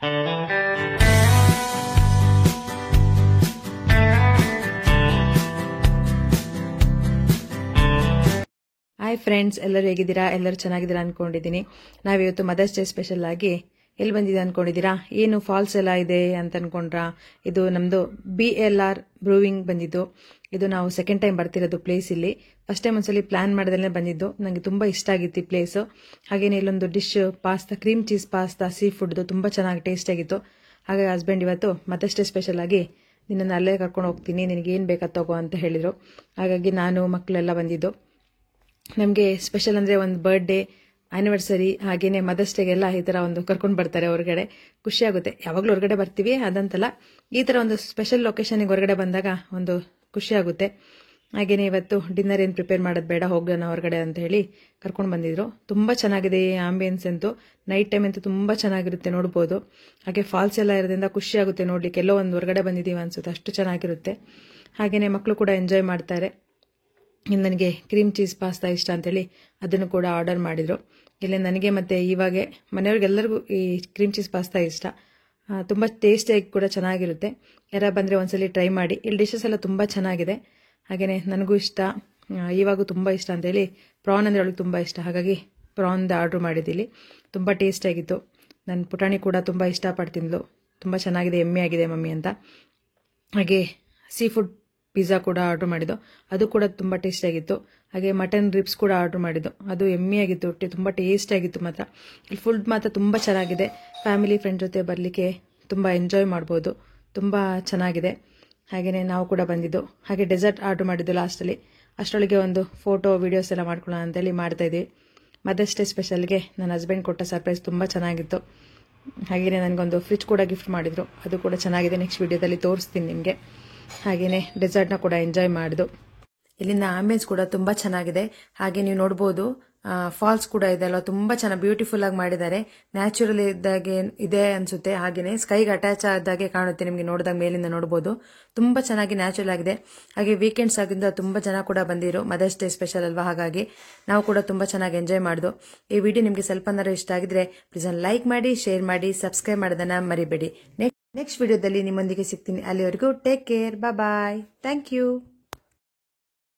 Hi friends, ಎಲ್ಲರೂ ಹೇಗಿದ್ದೀರಾ? ಎಲ್ಲರೂ ಚೆನ್ನಾಗಿದ್ದೀರಾ ಅನ್ಕೊಂಡಿದ್ದೀನಿ. ನಾವಿವತ್ತು ಮದರ್ಸ್ ಡೇ ಸ್ಪೆಷಲ್ ಆಗಿ ಎಲ್ಲಿ ಬಂದಿದೆ ಅನ್ಕೊಂಡಿದ್ದೀರಾ? ಏನು ಫಾಲ್ಸ್ ಎಲ್ಲ ಇದೆ ಅಂತ ಅನ್ಕೊಂಡ್ರಾ? ಇದು ನಮ್ದು BLR ಬ್ರೂವಿಂಗ್ ಬಂದಿದ್ದು. ಇದು ನಾವು ಸೆಕೆಂಡ್ ಟೈಮ್ ಬರ್ತಿರೋದು ಪ್ಲೇಸ್ ಇಲ್ಲಿ. ಫಸ್ಟ್ ಟೈಮ್ ಒಂದ್ಸಲಿ ಪ್ಲಾನ್ ಮಾಡಿದ್ರೆ ಬಂದಿದ್ದು. ನನಗೆ ತುಂಬಾ ಇಷ್ಟ ಆಗಿತ್ತು ಈ ಪ್ಲೇಸ್. ಹಾಗೇನೆ ಇಲ್ಲೊಂದು dish pasta, cream cheese pasta, seafood ತುಂಬಾ ಚೆನ್ನಾಗಿ ಟೇಸ್ಟ್ ಆಗಿತ್ತು. ಹಾಗಾಗಿ ಹಸ್ಬೆಂಡ್ ಇವತ್ತು ಮದರ್ಸ್ ಡೇ ಸ್ಪೆಷಲ್ ಆಗಿ ನಿನ್ನನ್ನು ಅಲ್ಲೇ ಕರ್ಕೊಂಡು ಹೋಗ್ತೀನಿ, ನಿನಗೆ ಏನು ಬೇಕಾ ತಗೋ ಅಂತ ಹೇಳಿದ್ರು. ಹಾಗಾಗಿ ನಾನು ಮಕ್ಕಳೆಲ್ಲ ಬಂದಿದ್ದು. ನಮಗೆ ಸ್ಪೆಷಲ್ ಅಂದರೆ ಒಂದು ಬರ್ಡೇ, ಆ್ಯನಿವರ್ಸರಿ, ಹಾಗೇನೆ ಮದರ್ಸ್ ಡೇಗೆಲ್ಲ ಈ ಥರ ಒಂದು ಕರ್ಕೊಂಡು ಬರ್ತಾರೆ ಹೊರಗಡೆ. ಖುಷಿಯಾಗುತ್ತೆ. ಯಾವಾಗಲೂ ಹೊರಗಡೆ ಬರ್ತೀವಿ ಅದಂತಲ್ಲ, ಈ ಥರ ಒಂದು ಸ್ಪೆಷಲ್ ಲೊಕೇಶನ್ಗೆ ಹೊರಗಡೆ ಬಂದಾಗ ಒಂದು ಖುಷಿಯಾಗುತ್ತೆ. ಹಾಗೇನೆ ಇವತ್ತು ಡಿನ್ನರ್ ಏನು ಪ್ರಿಪೇರ್ ಮಾಡೋದು ಬೇಡ, ಹೋಗೋಣ ಹೊರಗಡೆ ಅಂತ ಹೇಳಿ ಕರ್ಕೊಂಡು ಬಂದಿದ್ರು. ತುಂಬ ಚೆನ್ನಾಗಿದೆ ಈ ಆಂಬಿಯನ್ಸ್ ಅಂತೂ. ನೈಟ್ ಟೈಮ್ ಅಂತೂ ತುಂಬ ಚೆನ್ನಾಗಿರುತ್ತೆ, ನೋಡ್ಬೋದು. ಹಾಗೆ ಫಾಲ್ಸ್ ಎಲ್ಲ ಇರೋದ್ರಿಂದ ಖುಷಿಯಾಗುತ್ತೆ ನೋಡ್ಲಿಕ್ಕೆ. ಎಲ್ಲೋ ಒಂದು ಹೊರಗಡೆ ಬಂದಿದ್ದೀವಿ ಅನ್ಸುತ್ತೆ, ಅಷ್ಟು ಚೆನ್ನಾಗಿರುತ್ತೆ. ಹಾಗೇನೆ ಮಕ್ಕಳು ಕೂಡ ಎಂಜಾಯ್ ಮಾಡ್ತಾರೆ. ಇನ್ನು ನನಗೆ ಕ್ರೀಮ್ ಚೀಸ್ ಪಾಸ್ತಾ ಇಷ್ಟ ಅಂತೇಳಿ ಅದನ್ನು ಕೂಡ ಆರ್ಡರ್ ಮಾಡಿದರು. ಇಲ್ಲಿ ನನಗೆ ಮತ್ತು ಇವಾಗೆ ಮನೆಯವ್ರಿಗೆಲ್ಲರಿಗೂ ಈ ಕ್ರೀಮ್ ಚೀಸ್ ಪಾಸ್ತಾ ಇಷ್ಟ. ತುಂಬ ಟೇಸ್ಟಿಯಾಗಿ ಕೂಡ ಚೆನ್ನಾಗಿರುತ್ತೆ. ಯಾರು ಬಂದರೆ ಒಂದ್ಸಲಿ ಟ್ರೈ ಮಾಡಿ. ಇಲ್ಲಿ ಡಿಶಸ್ ಎಲ್ಲ ತುಂಬ ಚೆನ್ನಾಗಿದೆ. ಹಾಗೆಯೇ ನನಗೂ ಇಷ್ಟ, ಇವಾಗೂ ತುಂಬ ಇಷ್ಟ ಅಂತೇಳಿ ಪ್ರಾನ್ ಅಂದರೆ ಅವಳಿಗೆ ತುಂಬ ಇಷ್ಟ. ಹಾಗಾಗಿ ಪ್ರಾನ್ದು ಆರ್ಡ್ರ್ ಮಾಡಿದ್ದಿಲ್ಲಿ. ತುಂಬ ಟೇಸ್ಟಿಯಾಗಿತ್ತು. ನನ್ನ ಪುಟಾಣಿ ಕೂಡ ತುಂಬ ಇಷ್ಟಪಡ್ತಿದ್ಲು. ತುಂಬ ಚೆನ್ನಾಗಿದೆ, ಎಮ್ಮೆ ಆಗಿದೆ ಮಮ್ಮಿ ಅಂತ. ಹಾಗೆ ಸೀ ಫುಡ್ ಪಿಜ್ಜಾ ಕೂಡ ಆರ್ಡ್ರ್ ಮಾಡಿದ್ದು, ಅದು ಕೂಡ ತುಂಬ ಟೇಸ್ಟಿಯಾಗಿತ್ತು. ಹಾಗೆ ಮಟನ್ ರಿಬ್ಸ್ ಕೂಡ ಆರ್ಡ್ರ್ ಮಾಡಿದ್ದು, ಅದು ಎಮ್ಮೆಯಾಗಿತ್ತು. ತುಂಬ ಟೇಸ್ಟಿಯಾಗಿತ್ತು ಮಾತ್ರ. ಇಲ್ಲಿ ಫುಡ್ ಮಾತ್ರ ತುಂಬ ಚೆನ್ನಾಗಿದೆ. ಫ್ಯಾಮಿಲಿ ಫ್ರೆಂಡ್ ಜೊತೆ ಬರಲಿಕ್ಕೆ ತುಂಬ ಎಂಜಾಯ್ ಮಾಡ್ಬೋದು. ತುಂಬ ಚೆನ್ನಾಗಿದೆ. ಹಾಗೆಯೇ ನಾವು ಕೂಡ ಬಂದಿದ್ದು. ಹಾಗೆ ಡೆಸರ್ಟ್ ಆರ್ಡ್ರ್ ಮಾಡಿದ್ದು ಲಾಸ್ಟಲ್ಲಿ. ಅಷ್ಟರೊಳಗೆ ಒಂದು ಫೋಟೋ ವೀಡಿಯೋಸ್ ಎಲ್ಲ ಮಾಡ್ಕೊಳ್ಳೋಣ ಅಂತೇಳಿ ಮಾಡ್ತಾಯಿದ್ವಿ. ಮದರ್ಸ್ ಡೇ ಸ್ಪೆಷಲ್ಗೆ ನನ್ನ ಹಸ್ಬೆಂಡ್ ಕೊಟ್ಟ ಸರ್ಪ್ರೈಸ್ ತುಂಬ ಚೆನ್ನಾಗಿತ್ತು. ಹಾಗೆಯೇ ನನಗೊಂದು ಫ್ರಿಜ್ ಕೂಡ ಗಿಫ್ಟ್ ಮಾಡಿದರು, ಅದು ಕೂಡ ಚೆನ್ನಾಗಿದೆ. ನೆಕ್ಸ್ಟ್ ವೀಡಿಯೋದಲ್ಲಿ ತೋರಿಸ್ತೀನಿ ನಿಮಗೆ. ಹಾಗೆಯೇ ಡೆಸರ್ಟ್ನ ಕೂಡ ಎಂಜಾಯ್ ಮಾಡಿದ್ದು. ಇಲ್ಲಿಂದ ಆಂಬಿಯನ್ಸ್ ಕೂಡ ತುಂಬ ಚೆನ್ನಾಗಿದೆ. ಹಾಗೆ ನೀವು ನೋಡ್ಬೋದು, ಫಾಲ್ಸ್ ಕೂಡ ಇದೆ ಅಲ್ವಾ, ತುಂಬ ಚೆನ್ನಾಗಿ ಬ್ಯೂಟಿಫುಲ್ ಆಗಿ ಮಾಡಿದ್ದಾರೆ. ನ್ಯಾಚುರಲ್ ಇದ್ದಾಗೆ ಇದೆ ಅನ್ಸುತ್ತೆ. ಹಾಗೆಯೇ ಸ್ಕೈಗೆ ಅಟ್ಯಾಚ್ ಆದಾಗೆ ಕಾಣುತ್ತೆ ನಿಮಗೆ ನೋಡಿದಾಗ, ಮೇಲಿಂದ ನೋಡ್ಬೋದು. ತುಂಬ ಚೆನ್ನಾಗಿ ನ್ಯಾಚುರಲ್ ಆಗಿದೆ. ಹಾಗೆ ವೀಕೆಂಡ್ಸ್ ಆಗಿಂದ ತುಂಬ ಜನ ಕೂಡ ಬಂದಿರು. ಮದರ್ಸ್ ಡೇ ಸ್ಪೆಷಲ್ ಅಲ್ವಾ, ಹಾಗಾಗಿ ನಾವು ಕೂಡ ತುಂಬ ಚೆನ್ನಾಗಿ ಎಂಜಾಯ್ ಮಾಡಿದ್ದು. ಈ ವಿಡಿಯೋ ನಿಮಗೆ ಸ್ವಲ್ಪನಾರು ಇಷ್ಟ ಆಗಿದ್ರೆ ಪ್ಲೀಸ್ ಲೈಕ್ ಮಾಡಿ, ಶೇರ್ ಮಾಡಿ, ಸಬ್ಸ್ಕ್ರೈಬ್ ಮಾಡೋದನ್ನ ಮರಿಬೇಡಿ. ನೆಕ್ಸ್ಟ್ ವಿಡಿಯೋದಲ್ಲಿ ನಿಮ್ಮೊಂದಿಗೆ ಸಿಗ್ತೀನಿ. ಅಲ್ಲಿವರೆಗೂ take care, bye. Thank you.